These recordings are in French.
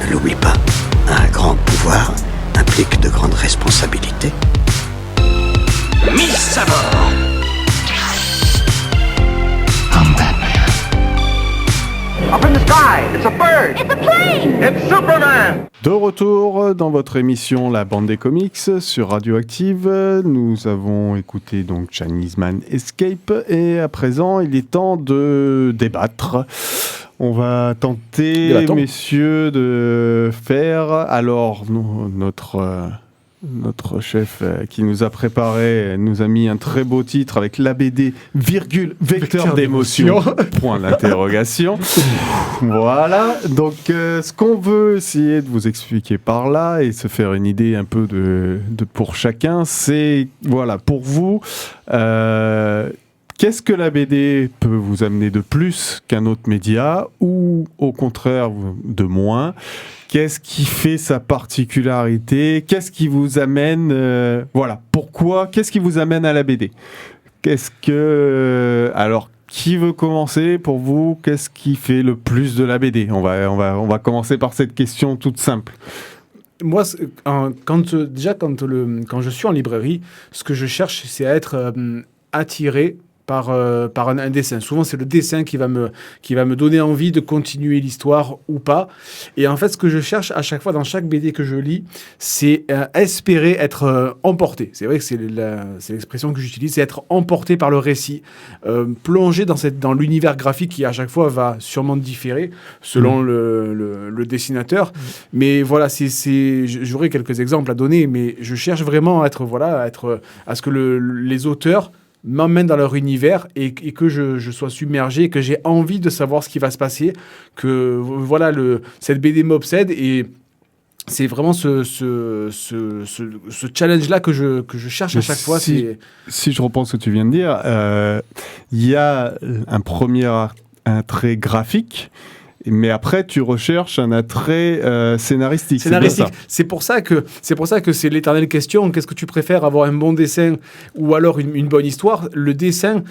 Ne l'oublie pas, un grand pouvoir implique de grandes responsabilités. Mise à bord. I'm Batman. Up in the sky, it's a bird. It's a plane. It's Superman. De retour dans votre émission La Bande des Comics sur Radioactive, nous avons écouté donc Chinese Man Escape et à présent il est temps de débattre. On va tenter, messieurs, de faire alors notre chef qui nous a préparé nous a mis un très beau titre avec la BD vecteur d'émotion point d'interrogation. Voilà, donc ce qu'on veut essayer de vous expliquer par là et se faire une idée un peu de pour chacun, c'est voilà pour vous qu'est-ce que la BD peut vous amener de plus qu'un autre média ou au contraire de moins? Qu'est-ce qui fait sa particularité? Qu'est-ce qui vous amène voilà, pourquoi? Qu'est-ce qui vous amène à la BD? Alors, qui veut commencer pour vous? Qu'est-ce qui fait le plus de la BD? On va commencer par cette question toute simple. Moi, quand je suis en librairie, ce que je cherche, c'est à être attiré par un dessin. Souvent, c'est le dessin qui va me donner envie de continuer l'histoire ou pas. Et en fait, ce que je cherche à chaque fois dans chaque BD que je lis, c'est espérer être emporté. C'est vrai que c'est l'expression que j'utilise, c'est être emporté par le récit, plongé dans l'univers graphique qui à chaque fois va sûrement différer selon le dessinateur. Mais voilà, j'aurais quelques exemples à donner, mais je cherche vraiment à ce que les auteurs m'emmènent dans leur univers et que je sois submergé, que j'ai envie de savoir ce qui va se passer, que voilà, cette BD m'obsède et c'est vraiment ce challenge-là que je cherche à chaque fois. Si je reprends ce que tu viens de dire, il y a un trait graphique, mais après tu recherches un attrait scénaristique. C'est pour ça que c'est l'éternelle question. Qu'est-ce que tu préfères, avoir un bon dessin ou alors une bonne histoire? Le dessin,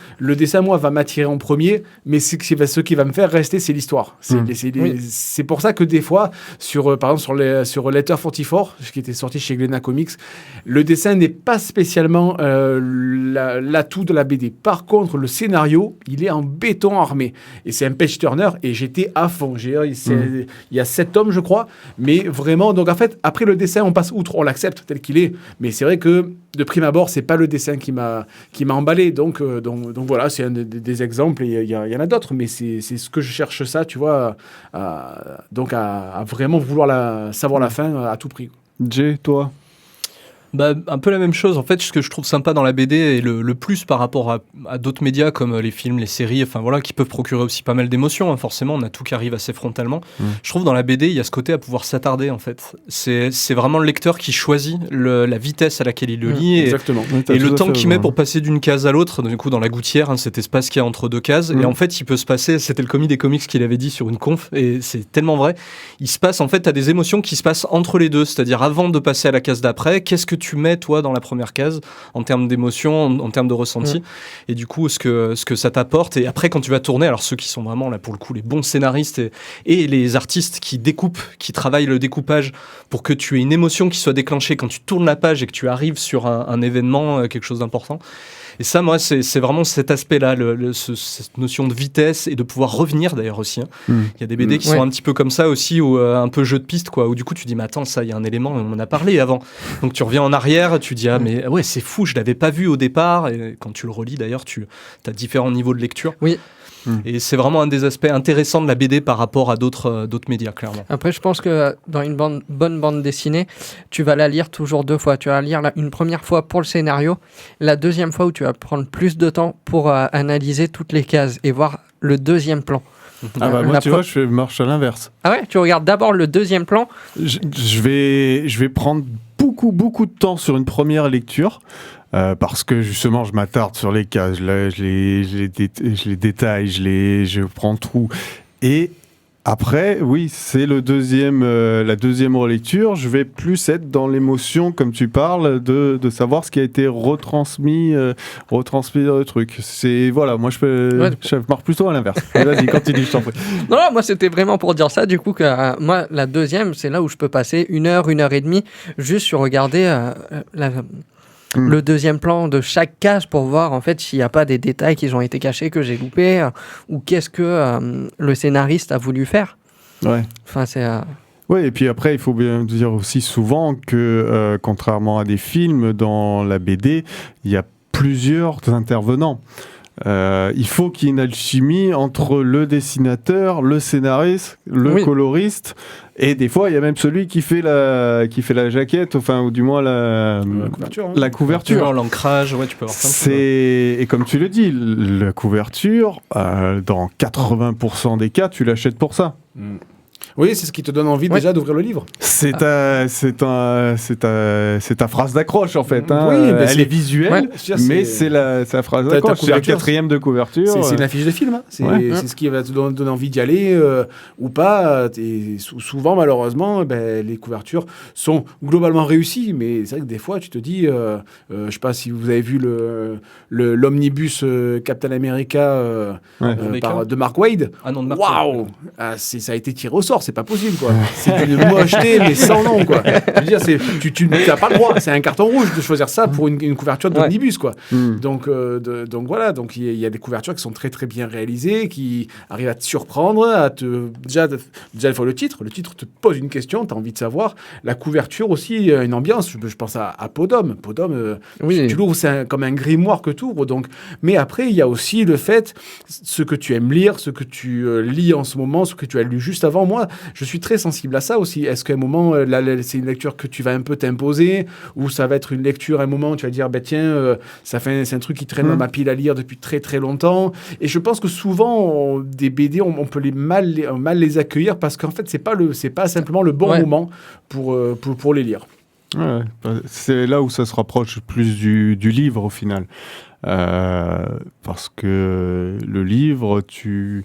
moi, va m'attirer en premier, mais ce qui va me faire rester, c'est l'histoire. C'est pour ça que des fois, par exemple sur Letter 44, qui était sorti chez Glénat Comics, le dessin n'est pas spécialement l'atout de la BD. Par contre, le scénario, il est en béton armé. Et c'est un page turner et j'étais à fond. Il y a 7 tomes, je crois, mais vraiment, donc en fait, après le dessin, on passe outre, on l'accepte tel qu'il est, mais c'est vrai que de prime abord, c'est pas le dessin qui m'a emballé, donc voilà, c'est un des exemples, et il y en a d'autres, mais c'est ce que je cherche, ça, tu vois, à vraiment vouloir savoir la fin à tout prix. Jay, toi? Un peu la même chose. En fait, ce que je trouve sympa dans la BD et le plus par rapport à d'autres médias comme les films, les séries, enfin voilà, qui peuvent procurer aussi pas mal d'émotions. Hein, forcément, on a tout qui arrive assez frontalement. Je trouve dans la BD, il y a ce côté à pouvoir s'attarder. En fait, c'est vraiment le lecteur qui choisit la vitesse à laquelle il le lit et le temps qu'il met pour passer d'une case à l'autre. Du coup, dans la gouttière, hein, cet espace qu'il y a entre deux cases. Et en fait, il peut se passer. C'était le commis des comics qui l'avait dit sur une conf, et c'est tellement vrai. Il se passe en fait, t'as des émotions qui se passent entre les deux. C'est-à-dire avant de passer à la case d'après, qu'est-ce que tu mets toi dans la première case en termes d'émotion, en termes de ressenti, et du coup ce que ça t'apporte. Et après quand tu vas tourner, alors ceux qui sont vraiment là pour le coup les bons scénaristes et les artistes qui découpent, qui travaillent le découpage pour que tu aies une émotion qui soit déclenchée quand tu tournes la page et que tu arrives sur un événement, quelque chose d'important. Et ça, moi, c'est vraiment cet aspect-là, cette notion de vitesse et de pouvoir revenir d'ailleurs aussi. Hein. Il y a des BD qui sont un petit peu comme ça aussi, ou un peu jeu de piste, quoi, où du coup tu dis, mais attends, ça, il y a un élément, on en a parlé avant. Donc tu reviens en arrière, tu dis, ah, mais ouais, c'est fou, je l'avais pas vu au départ. Et quand tu le relis d'ailleurs, tu as différents niveaux de lecture. Oui. Et c'est vraiment un des aspects intéressants de la BD par rapport à d'autres médias, clairement. Après, je pense que dans une bonne bande dessinée, tu vas la lire toujours 2 fois. Tu vas la lire une première fois pour le scénario, la deuxième fois où tu vas prendre plus de temps pour analyser toutes les cases et voir le deuxième plan. Moi, tu vois, je marche à l'inverse. Ah ouais, tu regardes d'abord le deuxième plan. Je vais prendre beaucoup de temps sur une première lecture. Parce que justement je m'attarde sur les cases, je les détaille, je prends tout, et Après, oui, c'est la deuxième relecture. Je vais plus être dans l'émotion, comme tu parles, de savoir ce qui a été retransmis dans le truc. Voilà, moi je marche plutôt à l'inverse. Vas-y, continue, je t'en prie. Non, moi c'était vraiment pour dire ça, du coup, que moi, la deuxième, c'est là où je peux passer 1 heure, 1 heure et demie, juste sur regarder le deuxième plan de chaque case pour voir en fait s'il n'y a pas des détails qui ont été cachés, que j'ai loupés, ou qu'est-ce que le scénariste a voulu faire. Ouais. Enfin, c'est... Oui, et puis après, il faut bien dire aussi souvent que, contrairement à des films, dans la BD, il y a plusieurs intervenants. Il faut qu'il y ait une alchimie entre le dessinateur, le scénariste, le coloriste, et des fois il y a même celui qui fait la jaquette, enfin, ou du moins la couverture, l'ancrage, ouais, tu peux avoir plein de choses. Et comme tu le dis, la couverture, dans 80% des cas, tu l'achètes pour ça. Oui, c'est ce qui te donne envie déjà d'ouvrir le livre. C'est ta phrase d'accroche en fait. Hein. Oui, elle est visuelle, mais c'est la phrase d'accroche. C'est la 4e de couverture. C'est une affiche de film. Hein. C'est ce qui va te donner envie d'y aller ou pas. Et souvent, malheureusement, les couvertures sont globalement réussies. Mais c'est vrai que des fois, tu te dis, je sais pas si vous avez vu l'omnibus Captain America de Mark Waid. Ah non, de Mark Waouh, ça a été tiré au sort. C'est pas possible, quoi. C'est une mocheté, mais sans nom, quoi. Je veux dire, tu n'as pas le droit. C'est un carton rouge de choisir ça pour une couverture d'omnibus, quoi. Donc voilà. Donc il y a des couvertures qui sont très très bien réalisées, qui arrivent à te surprendre, déjà il faut le titre. Le titre te pose une question, tu as envie de savoir. La couverture aussi, une ambiance. Je pense à Podum. Podum, tu l'ouvres, c'est comme un grimoire que tu ouvres. Donc, mais après, il y a aussi le fait, ce que tu aimes lire, ce que tu lis en ce moment, ce que tu as lu juste avant. Moi, je suis très sensible à ça aussi. Est-ce qu'à un moment, c'est une lecture que tu vas un peu t'imposer, ou ça va être une lecture à un moment où tu vas dire, tiens, c'est un truc qui traîne dans ma pile à lire depuis très très longtemps. Et je pense que souvent, des BD, on peut mal les accueillir parce qu'en fait, c'est pas simplement le bon moment pour les lire. Ouais, c'est là où ça se rapproche plus du livre au final. Parce que le livre, tu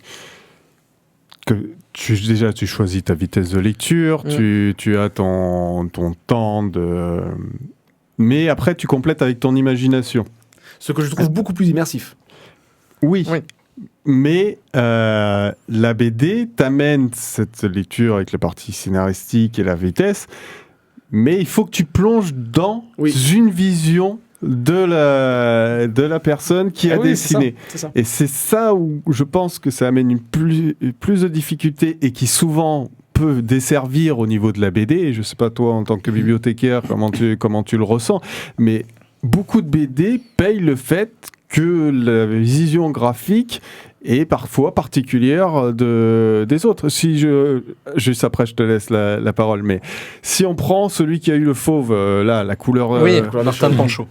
choisis ta vitesse de lecture, tu as ton temps de... Mais après, tu complètes avec ton imagination. Ce que je trouve beaucoup plus immersif. Oui. Mais la BD t'amène cette lecture avec la partie scénaristique et la vitesse, mais il faut que tu plonges dans une vision de la personne qui a dessiné. C'est ça. Et c'est ça où je pense que ça amène plus de difficultés et qui souvent peut desservir au niveau de la BD. Et je sais pas toi en tant que bibliothécaire comment tu le ressens, mais beaucoup de BD payent le fait que la vision graphique est parfois particulière des autres. Juste après, je te laisse la parole, mais si on prend celui qui a eu le fauve, la couleur... Martin Panchaud.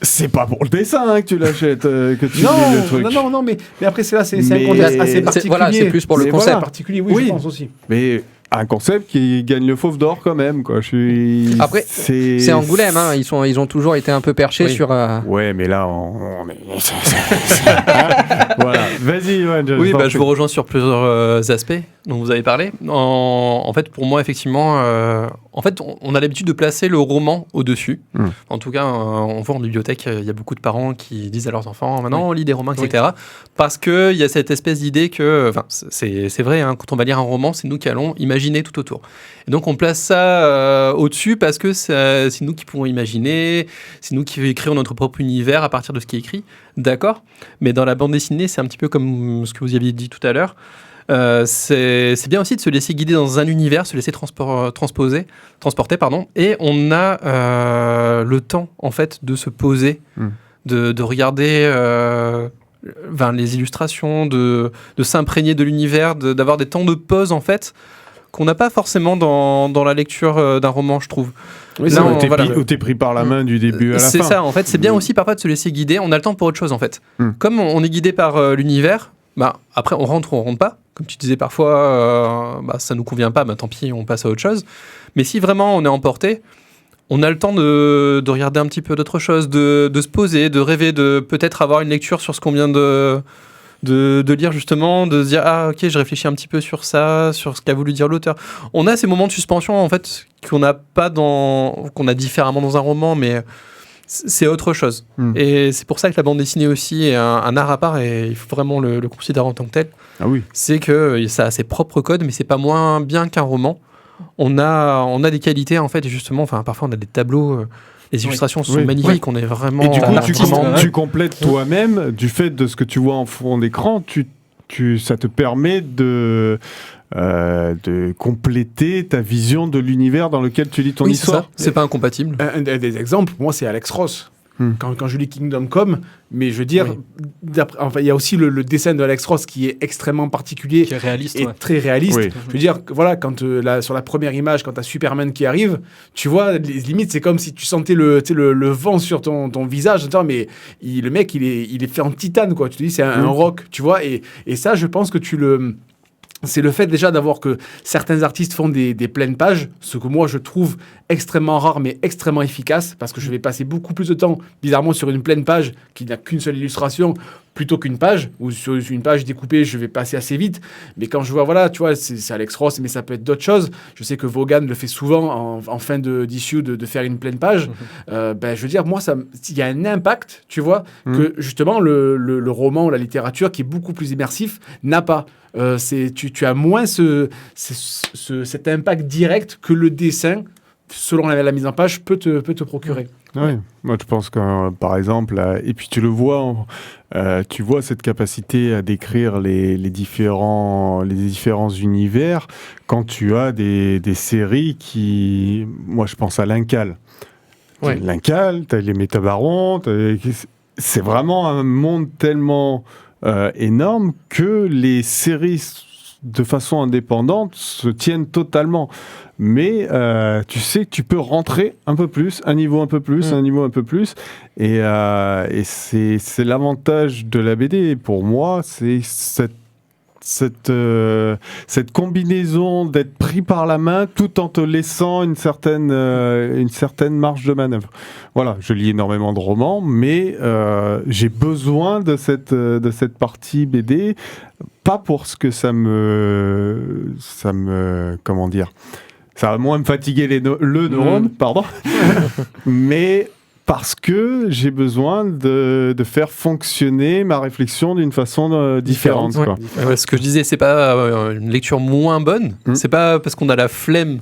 C'est pas pour le dessin que tu l'achètes, que tu lis le truc. Non, mais après, c'est un contexte assez particulier. C'est plus pour le concept. Particulier, oui, je pense aussi. Mais un concept qui gagne le fauve d'or quand même, quoi. Après, c'est Angoulême, hein. Ils ont toujours été un peu perchés sur... Ouais, mais là, on est... Voilà, vas-y, Oui, je vous rejoins sur plusieurs aspects dont vous avez parlé. En fait, pour moi, effectivement, on a l'habitude de placer le roman au-dessus. En tout cas, on voit en bibliothèque, il y a beaucoup de parents qui disent à leurs enfants, maintenant, on lit des romans, etc. Parce qu'il y a cette espèce d'idée que, c'est vrai, hein, quand on va lire un roman, c'est nous qui allons imaginer tout autour. Et donc, on place ça au-dessus parce que c'est nous qui pouvons imaginer, c'est nous qui écrivons notre propre univers à partir de ce qui est écrit. D'accord, mais dans la bande dessinée, c'est un petit peu comme ce que vous aviez dit tout à l'heure. C'est bien aussi de se laisser guider dans un univers, se laisser transporter, et on a le temps en fait de se poser, de regarder les illustrations, de s'imprégner de l'univers, d'avoir des temps de pause en fait qu'on n'a pas forcément dans la lecture d'un roman, je trouve. Oui, où t'es pris par la main du début à la fin. C'est ça, en fait, c'est bien aussi parfois de se laisser guider. On a le temps pour autre chose, en fait. Comme on est guidé par l'univers, après on rentre ou on rentre pas. Comme tu disais parfois, ça nous convient pas, tant pis, on passe à autre chose. Mais si vraiment on est emporté, on a le temps de regarder un petit peu d'autres choses, de se poser, de rêver, de peut-être avoir une lecture sur ce qu'on vient de de lire justement, de se dire ah ok, je réfléchis un petit peu sur ça, sur ce qu'a voulu dire l'auteur. On a ces moments de suspension en fait qu'on a différemment dans un roman, mais c'est autre chose. Et c'est pour ça que la bande dessinée aussi est un art à part et il faut vraiment le considérer en tant que tel. Ah oui. C'est que ça a ses propres codes, mais c'est pas moins bien qu'un roman. On a des qualités en fait, et justement, enfin parfois on a des tableaux. Les illustrations sont magnifiques, on est vraiment... Et du coup, tu complètes toi-même, du fait de ce que tu vois en fond d'écran, ça te permet de compléter ta vision de l'univers dans lequel tu lis ton histoire. C'est pas incompatible. Un des exemples, pour moi, c'est Alex Ross. Quand je lis Kingdom Come, mais je veux dire, il y a aussi le dessin de Alex Ross qui est extrêmement particulier, qui est réaliste, et très réaliste. Oui. Je veux dire, voilà, quand sur la première image, quand tu as Superman qui arrive, tu vois, limite, c'est comme si tu sentais le vent sur ton visage. Mais le mec, il est fait en titane, quoi. Tu te dis, c'est un roc, tu vois. Et ça, je pense que c'est le fait déjà d'avoir que certains artistes font des pleines pages, ce que moi je trouve extrêmement rare mais extrêmement efficace, parce que je vais passer beaucoup plus de temps, bizarrement, sur une pleine page qui n'a qu'une seule illustration, plutôt qu'une page, ou sur une page découpée, je vais passer assez vite. Mais quand je vois, voilà, tu vois, c'est Alex Ross, mais ça peut être d'autres choses. Je sais que Vaughan le fait souvent en fin d'issue de faire une pleine page. Je veux dire, moi, il y a un impact, tu vois, que justement le roman ou la littérature, qui est beaucoup plus immersif, n'a pas. Tu as moins cet impact direct que le dessin, selon la mise en page, peut te procurer. Oui, moi je pense que par exemple, et puis tu le vois, tu vois cette capacité à décrire les différents univers quand tu as des séries qui, moi je pense à l'Incal. Ouais. L'Incal, tu as les Métabarons, c'est vraiment un monde tellement énorme que les séries de façon indépendante se tiennent totalement. Mais tu sais que tu peux rentrer un peu plus, un niveau un peu plus, un niveau un peu plus. Et c'est l'avantage de la BD. Pour moi, c'est cette combinaison d'être pris par la main tout en te laissant une certaine marge de manœuvre. Voilà, je lis énormément de romans, mais j'ai besoin de cette partie BD, pas pour ce que ça me comment dire, ça va moins me fatiguer le neurone, pardon, mais parce que j'ai besoin de faire fonctionner ma réflexion d'une façon différente. Quoi. Ouais, ce que je disais, c'est pas une lecture moins bonne. C'est pas parce qu'on a la flemme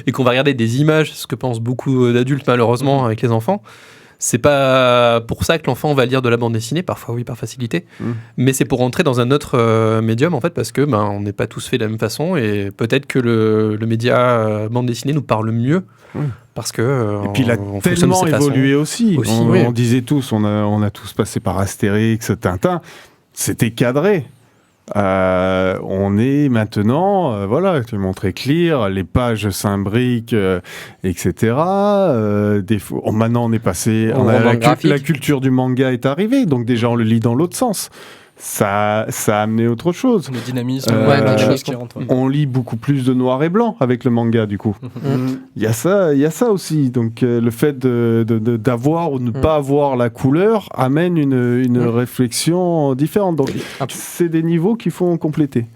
et qu'on va regarder des images, ce que pensent beaucoup d'adultes malheureusement avec les enfants. C'est pas pour ça que l'enfant va lire de la bande dessinée, parfois oui, par facilité, mais c'est pour rentrer dans un autre médium en fait, parce que on n'est pas tous faits de la même façon et peut-être que le média bande dessinée nous parle mieux. Parce que et puis il a tellement évolué aussi. On disait tous, on a tous passé par Astérix, Tintin, c'était cadré. On est maintenant, voilà, tu montrais Clear, les pages s'imbriquent, etc. Maintenant on est passé, la culture du manga est arrivée, donc déjà on le lit dans l'autre sens. Ça a amené autre chose. Le dynamisme, qui rentre. On lit beaucoup plus de noir et blanc avec le manga, du coup. Il y a ça aussi. Donc, le fait d'avoir ou ne pas avoir la couleur amène une réflexion différente. Donc, c'est des niveaux qu'il faut compléter.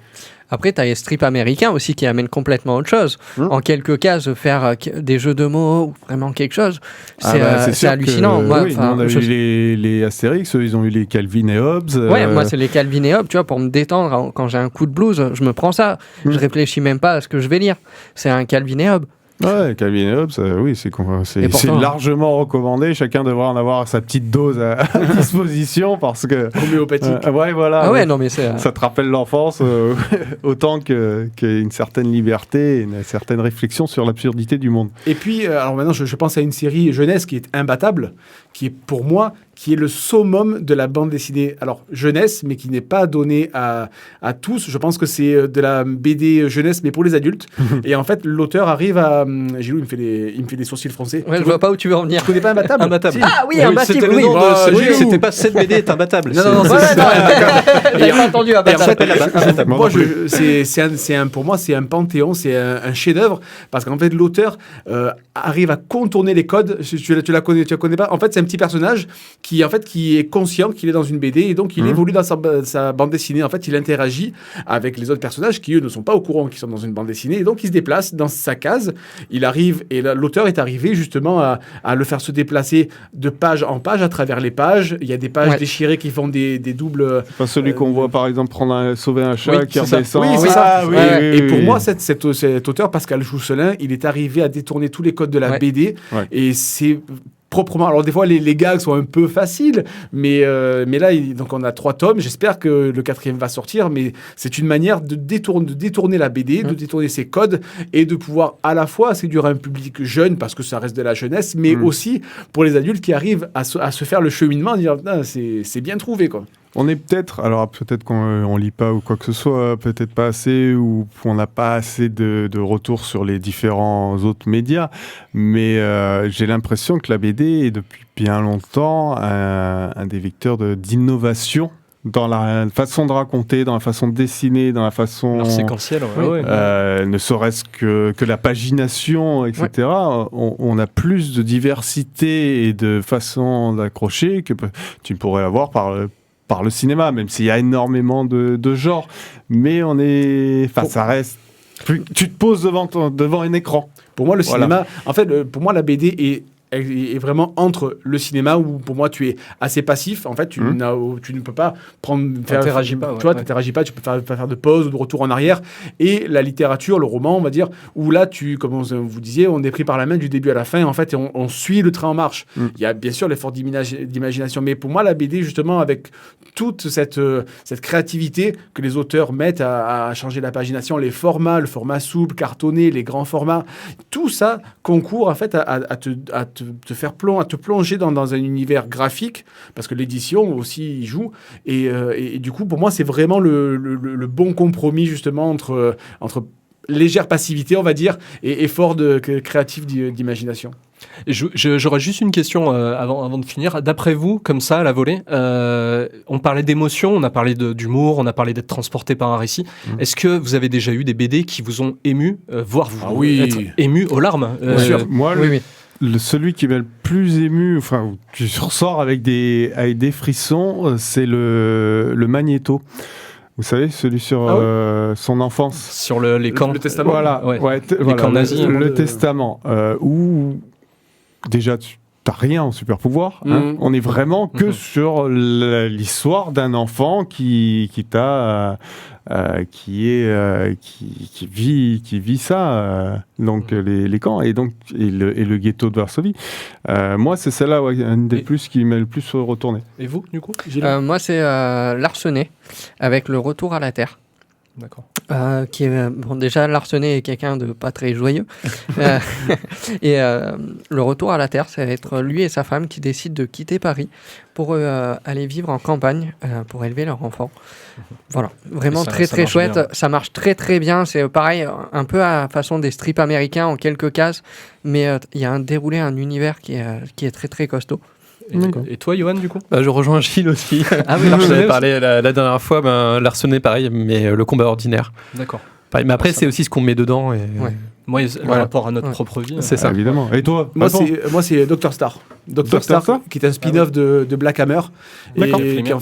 Après, tu as les strips américains aussi qui amènent complètement autre chose. En quelques cas, faire des jeux de mots ou vraiment quelque chose, c'est hallucinant. Moi, on a eu les Astérix, ils ont eu les Calvin et Hobbes. Ouais, moi, c'est les Calvin et Hobbes, tu vois, pour me détendre. Quand j'ai un coup de blues, je me prends ça. Je réfléchis même pas à ce que je vais lire. C'est un Calvin et Hobbes. Ouais, Calvin et Hobbes, oui, c'est largement recommandé. Chacun devrait en avoir sa petite dose à disposition parce que homéopathique. Ouais, voilà. Ah ouais, non, mais ça te rappelle l'enfance autant qu'une certaine liberté, une certaine réflexion sur l'absurdité du monde. Et puis, alors maintenant, je pense à une série jeunesse qui est imbattable, qui est pour moi qui est le summum de la bande dessinée. Alors, jeunesse, mais qui n'est pas donnée à tous. Je pense que c'est de la BD jeunesse, mais pour les adultes. Et en fait, l'auteur arrive à Gilou, il me fait des sourcils français. Ouais, je vois pas où tu veux en venir. Tu connais pas Imbattable? Imbattable. Si. Ah oui, Imbattable, C'était le oui. nom de oui, c'était pas cette BD est imbattable. Non, Ouais, j'ai pas entendu Imbattable. Moi, pour moi, c'est un panthéon, c'est un chef-d'œuvre, parce qu'en fait, l'auteur arrive à contourner les codes. Tu la connais pas. En fait, c'est un petit personnage qui est conscient qu'il est dans une BD et donc il évolue dans sa bande dessinée. En fait, il interagit avec les autres personnages qui eux ne sont pas au courant qu'ils sont dans une bande dessinée et donc il se déplace dans sa case. Il arrive et l'auteur est arrivé justement à le faire se déplacer de page en page à travers les pages. Il y a des pages déchirées qui font des doubles. C'est pas celui qu'on voit par exemple sauver un chat qui redescend. Oui, c'est ça. Et pour oui. moi, cet auteur, Pascal Jousselin, il est arrivé à détourner tous les codes de la BD et c'est proprement. Alors des fois les gags sont un peu faciles, mais là donc on a 3 tomes. J'espère que le 4e va sortir, mais c'est une manière de détourner la BD, de détourner ses codes et de pouvoir à la fois séduire un public jeune parce que ça reste de la jeunesse, mais aussi pour les adultes qui arrivent à se faire le cheminement, à dire c'est bien trouvé quoi. On est peut-être qu'on lit pas ou quoi que ce soit, peut-être pas assez, ou on n'a pas assez de retours sur les différents autres médias, mais j'ai l'impression que la BD est depuis bien longtemps un des vecteurs d'innovation dans la façon de raconter, dans la façon de dessiner, dans la façon séquentielle, ne serait-ce que la pagination, etc. On a plus de diversité et de façons d'accrocher que tu pourrais avoir par le cinéma, même s'il y a énormément de genres, mais ça reste. Tu te poses devant un écran. Pour moi, le cinéma, en fait, pour moi, la BD est vraiment entre le cinéma où pour moi tu es assez passif en fait tu ne peux pas t'interagis pas, tu peux pas faire de pause ou de retour en arrière, et la littérature, le roman on va dire, où là comme vous disiez, on est pris par la main du début à la fin en fait et on suit le train en marche. Il y a bien sûr l'effort d'imagination, mais pour moi la BD justement avec toute cette créativité que les auteurs mettent à changer la pagination, les formats, le format souple, cartonné, les grands formats, tout ça concourt en fait à te plonger dans un univers graphique, parce que l'édition aussi y joue, et du coup pour moi c'est vraiment le bon compromis justement entre légère passivité on va dire et effort créatif d'imagination. J'aurais juste une question avant de finir. D'après vous, comme ça, à la volée, on parlait d'émotion, on a parlé d'humour, on a parlé d'être transporté par un récit. Est-ce que vous avez déjà eu des BD qui vous ont ému, voire être ému aux larmes Bien sûr. Moi, celui qui m'a le plus ému, enfin, tu ressors avec des frissons, c'est le Magnéto. Vous savez, celui sur son enfance. Sur les camps. Le testament. Voilà, les camps nazis. Le testament, où déjà t'as rien en super pouvoir. On est vraiment que sur l'histoire d'un enfant qui vit ça, donc les camps et le ghetto de Varsovie. Moi, c'est celle-là, une des plus qui m'a le plus retourné. Et vous, du coup? Moi, c'est Larsenet avec le retour à la Terre. D'accord. Qui est déjà Larsenet est quelqu'un de pas très joyeux et le retour à la Terre, ça va être lui et sa femme qui décident de quitter Paris pour aller vivre en campagne pour élever leur enfant. Voilà, vraiment très chouette, bien. Ça marche très très bien, c'est pareil un peu à la façon des strips américains en quelques cases, mais il y a un univers qui est très très costaud. Et toi, Johan, du coup? Je rejoins Gilles aussi. Ah oui, je t'avais parlé la dernière fois, Larsenet, pareil, mais le combat ordinaire. D'accord. Pareil, mais après, c'est aussi ce qu'on met dedans. Et... Ouais. Moi, le rapport à notre propre vie. C'est ça. Évidemment. Et toi? Moi, c'est Dr. Star. Dr. Star, qui est un spin-off de Black Hammer, et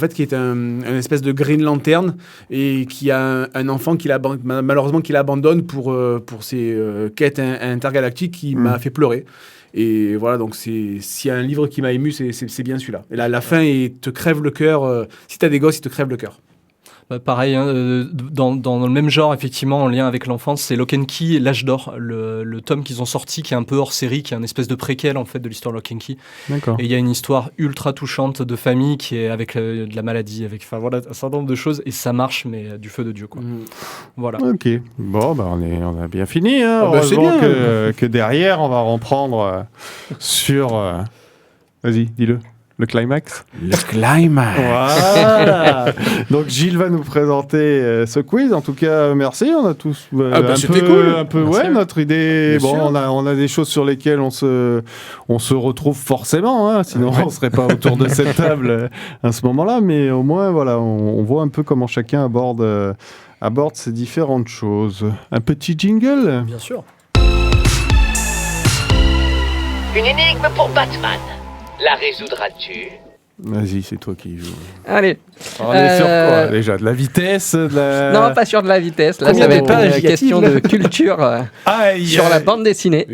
qui est un espèce de Green Lantern, et qui a un enfant malheureusement qu'il abandonne pour ses quêtes intergalactiques qui m'a fait pleurer. Et voilà, donc s'il y a un livre qui m'a ému, c'est bien celui-là. Et la fin, il te crève le cœur. Si t'as des gosses, il te crève le cœur. Pareil, dans le même genre, effectivement, en lien avec l'enfance, c'est Lock and Key, L'Âge d'Or, le tome qu'ils ont sorti, qui est un peu hors série, qui est un espèce de préquel en fait de l'histoire Lock and Key. D'accord. Et il y a une histoire ultra touchante de famille qui est avec de la maladie, enfin voilà, un certain nombre de choses, et ça marche, mais du feu de Dieu, quoi. Voilà. Ok. Bon, on a bien fini. Hein. C'est bien. Que derrière, on va reprendre sur. Vas-y, dis-le. Le climax. Le climax. Voilà. Donc Gilles va nous présenter ce quiz. En tout cas, merci. On a tous c'était cool. un peu Merci. notre idée. Bien sûr. On a des choses sur lesquelles on se retrouve forcément. Hein, sinon, on serait pas autour de cette table à ce moment-là. Mais au moins, voilà, on voit un peu comment chacun aborde ces différentes choses. Un petit jingle. Bien sûr. Une énigme pour Batman. La résoudras-tu? Vas-y, c'est toi qui joues. Allez. On est sur quoi déjà? De la vitesse, de la... Non, pas sur de la vitesse. Là, Combien ça va de être pages une y a-t-il question de culture Aïe, sur la bande dessinée.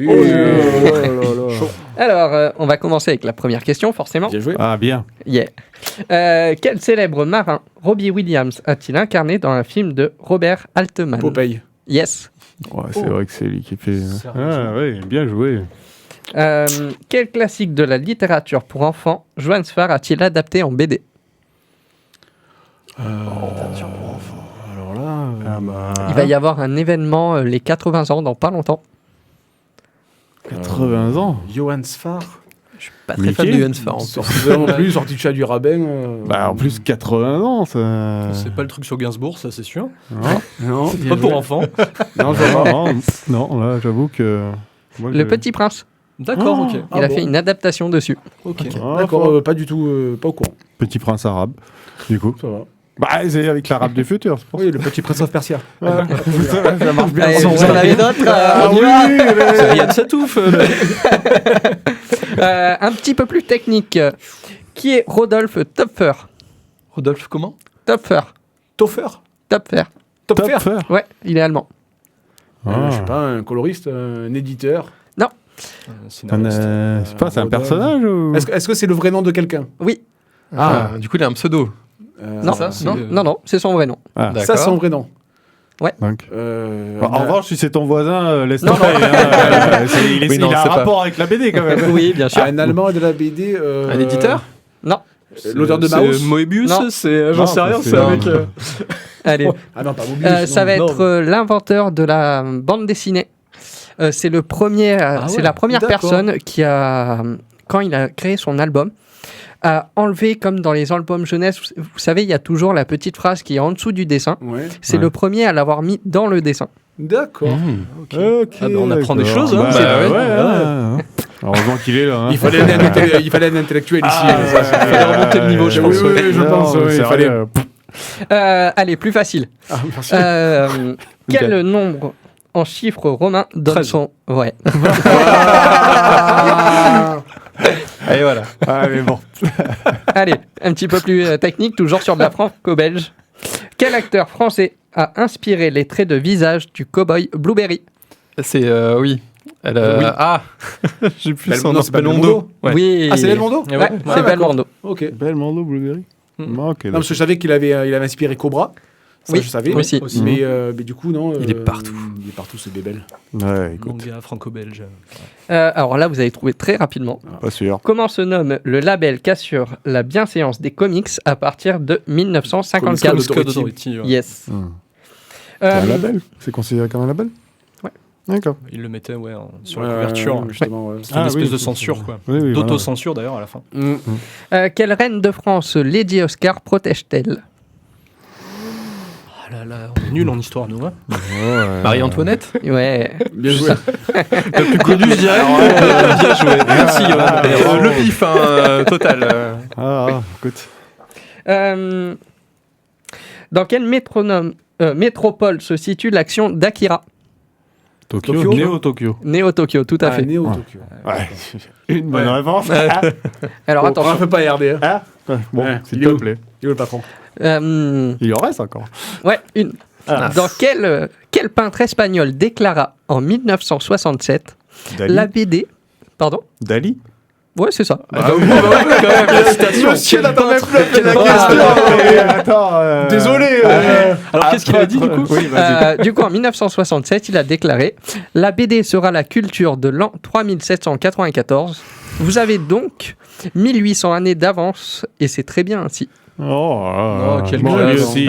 Alors, on va commencer avec la première question, forcément. Bien joué. Ah, bien. Yeah. Quel célèbre marin Robbie Williams a-t-il incarné dans un film de Robert Altman? Popeye. Yes. Ouais, c'est vrai que c'est lui qui fait... Sérieusement. Ah oui, bien joué. Quel classique de la littérature pour enfants Johannes Farr a-t-il adapté en BD? Alors là... Il va y avoir un événement les 80 ans dans pas longtemps. 80 ans. Johannes Farr. Pas très fan de Mickey Johannes Farr. en plus. Sorti non plus, sorti de chat du rabbin. Bah, en plus, 80 ans, ça... C'est pas le truc sur Gainsbourg, ça c'est sûr. Non, C'est pas pour enfants. Non, je vois pas. Non, là, j'avoue que... moi, Le Petit Prince. D'accord, ok. Il a fait une adaptation dessus. Ok. Ah, D'accord, pas du tout, pas au courant. Petit prince arabe, du coup. Ça va. Bah, c'est avec l'arabe du futur, c'est pour Oui, le petit prince of Persia. ça. Ça marche bien. Allez, sans vous ça. en avez d'autres Ah on y oui, va. mais- C'est Yann Satouf. Un petit peu plus technique. Qui est Rodolphe Töpfer? Rodolphe, comment? Töpfer. Topfer. Töpfer. Topfer. Topfer. Ouais, il est allemand. Ah. Je sais pas, un coloriste, un éditeur. C'est un personnage ou... Est-ce que c'est le vrai nom de quelqu'un? Oui. Ah, du coup, il a un pseudo. Non, ça, non, c'est son vrai nom. Ah, D'accord. Ça, c'est son vrai nom. donc. Euh, En revanche, si c'est ton voisin, laisse Non, tomber. hein. Oui, non, il a un c'est pas. rapport avec la BD quand même. Oui, bien sûr. un Allemand de la BD. Un éditeur? Non. L'auteur de C'est Maus. Moebius, Non. c'est j'en Non, sais rien, c'est- c'est non. avec. Allez. Ah non, pas Mobius. Ça va non. être l'inventeur de la bande dessinée. C'est le premier, c'est ouais, la première d'accord. personne qui a, quand il a créé son album, a enlevé, comme dans les albums jeunesse, vous savez, il y a toujours la petite phrase qui est en dessous du dessin. Ouais. C'est Ouais. le premier à l'avoir mis dans le dessin. D'accord. Ok, Ah bah, on apprend des d'accord. choses, hein. Bah, C'est ouais, vrai. ouais. Heureusement qu'il est là. hein. Il fallait un intellectuel ici. Il fallait remonter le niveau, je Oui, pense. oui, oui, je Non, pense. oui, c'est il fallait. vrai, Allez, plus facile. Ah, merci. Quel nombre en chiffres romains donne 13. son... Ouais. Et voilà. Ah, mais bon. Allez, un petit peu plus technique, toujours sur de la franco-belge. Quel acteur français a inspiré les traits de visage du cow-boy Blueberry? C'est, oui. Elle, Oui. Ah j'ai plus son nom. Non, c'est pas Belmondo. Ouais. Oui. Ah, c'est Belmondo? Ouais, Ouais, c'est Belmondo. Ok. Belmondo Blueberry. Ok, Non, parce que je savais qu'il avait inspiré Cobra. Ça, Oui, je savais. aussi. Mais du coup, non. Il est partout. Il est partout, ce bébel. Ouais, écoute, Manga franco-belge. Alors là, vous allez trouver très rapidement. pas sûr. Comment se nomme le label qu'assure la bienséance des comics à partir de 1954? Comics Code Authority, ouais. Yes. C'est un Euh, label? C'est considéré comme un label? Ouais. D'accord. Il le mettait sur la couverture. Justement, ouais. C'était une Ah, espèce oui, de c'est- censure, quoi. Oui, oui, D'autocensure d'ailleurs à la fin. Quelle reine de France Lady Oscar protège-t-elle? Ah là là, on est nul en histoire, nous. Hein. voilà. Marie-Antoinette? Ouais. Bien joué. Le plus connu, je dirais. Bien joué. Merci, Johan. Le pif, hein, total. Ah, écoute. Dans quel métropole se situe l'action d'Akira? Tokyo. Néo-Tokyo. Néo-Tokyo, tout à fait. Néo Ouais. Tokyo. Ouais. Une bonne réponse. Alors Bon, on attention. ne peut pas RD. Hein. Bon, Ouais, s'il il est te où plaît. Il est où le patron? Il en reste encore. Ouais, une. Ah. Dans quel peintre espagnol déclara en 1967 Dali. la BD... Pardon? Dali. Ouais, c'est ça. Ah oui, bah ouais, quand même, la citation. Monsieur n'attend même plus Quel la peintre question. Attends. Désolé. Alors qu'est-ce qu'il a dit du coup? Oui, vas-y. Du coup, en 1967, il a déclaré « La BD sera la culture de l'an 3794. Vous avez donc 1800 années d'avance, et c'est très bien ainsi. Oh, quel bon, classe. lui aussi.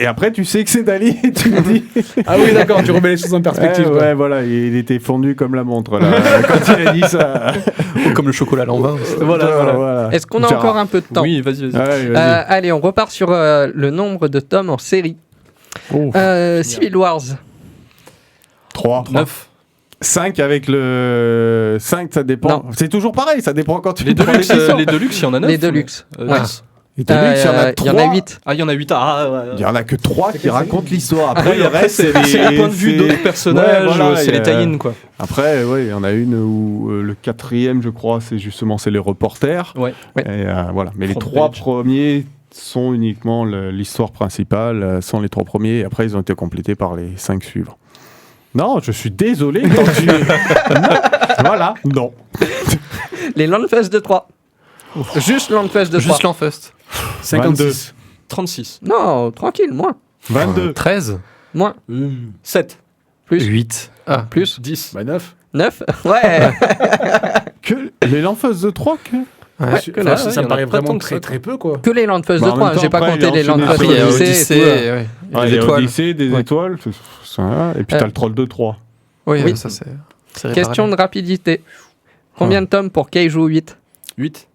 après, tu sais que c'est Dali, tu me dis. Ah oui, d'accord, tu remets les choses en perspective. quoi. Ouais, voilà, il était fondu comme la montre, là, quand il a dit ça. Ou comme le chocolat à l'envin. Voilà. Est-ce qu'on a Gérard. encore un peu de temps? Oui, vas-y. Ouais, vas-y. Allez, on repart sur le nombre de tomes en série. Oh, Civil Wars. 3. 9. 5 avec le... 5, ça dépend. Non. C'est toujours pareil, ça dépend quand tu Les prends Deluxe, éditions. les Deluxe, il y en a 9. Les Deluxe. Ouais. 10. Les Deluxe, il y en a 3. Il y en a 8. Ah, il y en a 8. Ah, ouais. Il y en a que 3 qui racontent l'histoire. Après, Après, le reste, c'est les points de vue d'autres personnages, Ouais, voilà, c'est il y a- les tie-in, quoi. Après, ouais, il y en a une où le 4e, je crois, c'est les reporters. Ouais. Et, voilà. Mais les Front 3 page. premiers sont uniquement l'histoire principale, sont les 3 premiers. Et après, ils ont été complétés par les 5 suivants. Non, je suis désolé. Quand tu... Voilà, non. Les Landfest de 3. Juste Landfest de 3. Juste l'Enfest. 56. 36. Non, tranquille, moins. 22. 13. Moins. 7. Plus. 8. Ah, Plus. 10. Bah 9. 9. Ouais. Que les Lanfeuse de 3 que... Ouais, que là, ça il y en me a paraît pas vraiment tant que ça, très peu quoi. que les Landfest de Bah, en 3. même temps, J'ai pas après, compté il les a enchaîné Landfest après, il y a Odyssey. Odyssey, ouais. Ouais, Les il y a étoiles. Odyssée, des Ouais. étoiles, ça, et puis t'as le troll de 3. Oui, Oui. ça c'est. Question de rapidité. Combien de tomes pour Keiju 8? 8.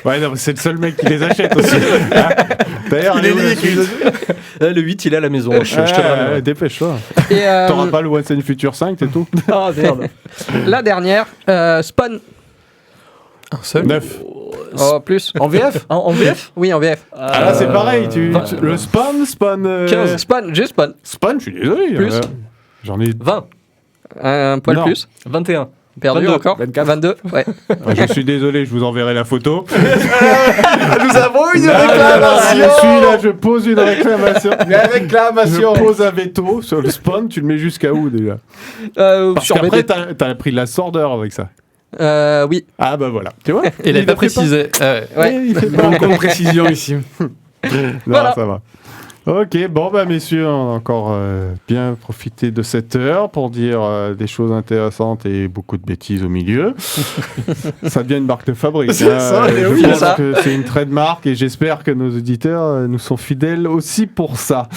Ouais, non, mais c'est le seul mec qui les achète aussi. Hein. D'ailleurs, Il est allez, lié, le 8, il est à la maison. Je te le ramène. dépêche-toi. Et T'auras pas le Once and Future 5, c'est tout. Ah, merde. la dernière, Spawn. Un seul. 9. Oh, plus. En VF En VF Oui, en VF. Ah là, c'est pareil. Le Spawn. 15. Spawn, juste Spawn. Spawn, je suis désolé. Plus. J'en ai. 20. Un poil Non. plus. 21. Perdu 22. encore. 24. 22. Ouais. Je suis désolé, je vous enverrai la photo. Nous avons une Je suis là, je pose une réclamation. réclamation. Je pose un veto sur le Spawn. Tu le mets jusqu'à où déjà? Parce Sur qu'après, BD. t'as pris de la sordeur avec ça. Oui. Ah bah voilà. Tu vois? Il n'avait pas précisé. Ouais. Il fait pas. Beaucoup de précision ici. Non, Voilà. ça va. Ok, bon bah messieurs, on a encore bien profité de cette heure pour dire des choses intéressantes et beaucoup de bêtises au milieu. Ça devient une marque de fabrique. C'est ça, mais je oui, pense c'est ça. que c'est une trademark et j'espère que nos auditeurs nous sont fidèles aussi pour ça.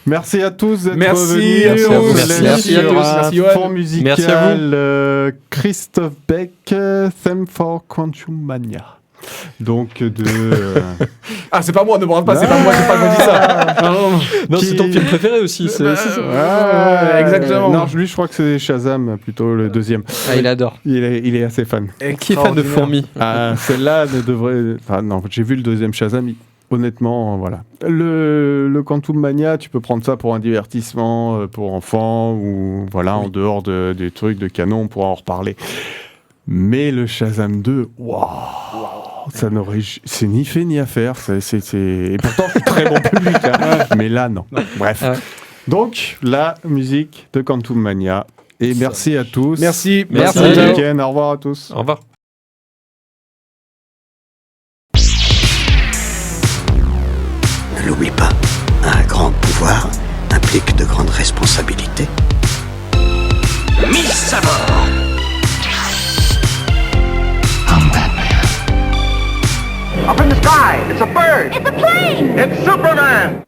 Merci à tous d'être Merci venus. à tous. On vous Merci. laisse Merci à sur tous. un Merci, Johan. fond musical. Merci à vous. Christophe Beck, Theme for Quantum Mania. Donc Ah, c'est pas moi, ne me rende pas, c'est pas moi, j'ai pas dit ça. Non, non. Non, Qui- c'est ton film préféré aussi. C'est ça. Ouais, exactement. Non, lui, je crois que c'est Shazam, plutôt le deuxième. Ah, il adore. Il est assez fan. Qui est fan de fourmis? Ah, celle-là ne devrait. Enfin, non, j'ai vu le deuxième Shazam. Honnêtement, voilà. Le Quantum Mania, tu peux prendre ça pour un divertissement pour enfants ou voilà, en dehors des trucs de canon, on pourra en reparler. Mais le Shazam 2, waouh, ça n'aurait, c'est ni fait ni à faire. Et pourtant, je suis très bon public. Hein. Mais là, non. Bref. Ah ouais. Donc, la musique de Quantum Mania. Et merci à tous. Merci. Merci. Bon Ciao. week-end. Au revoir à tous. Au revoir. Ne l'oublie pas, un grand pouvoir implique de grandes responsabilités. Mise à bord. Up in the sky, it's a bird. It's a plane. It's Superman.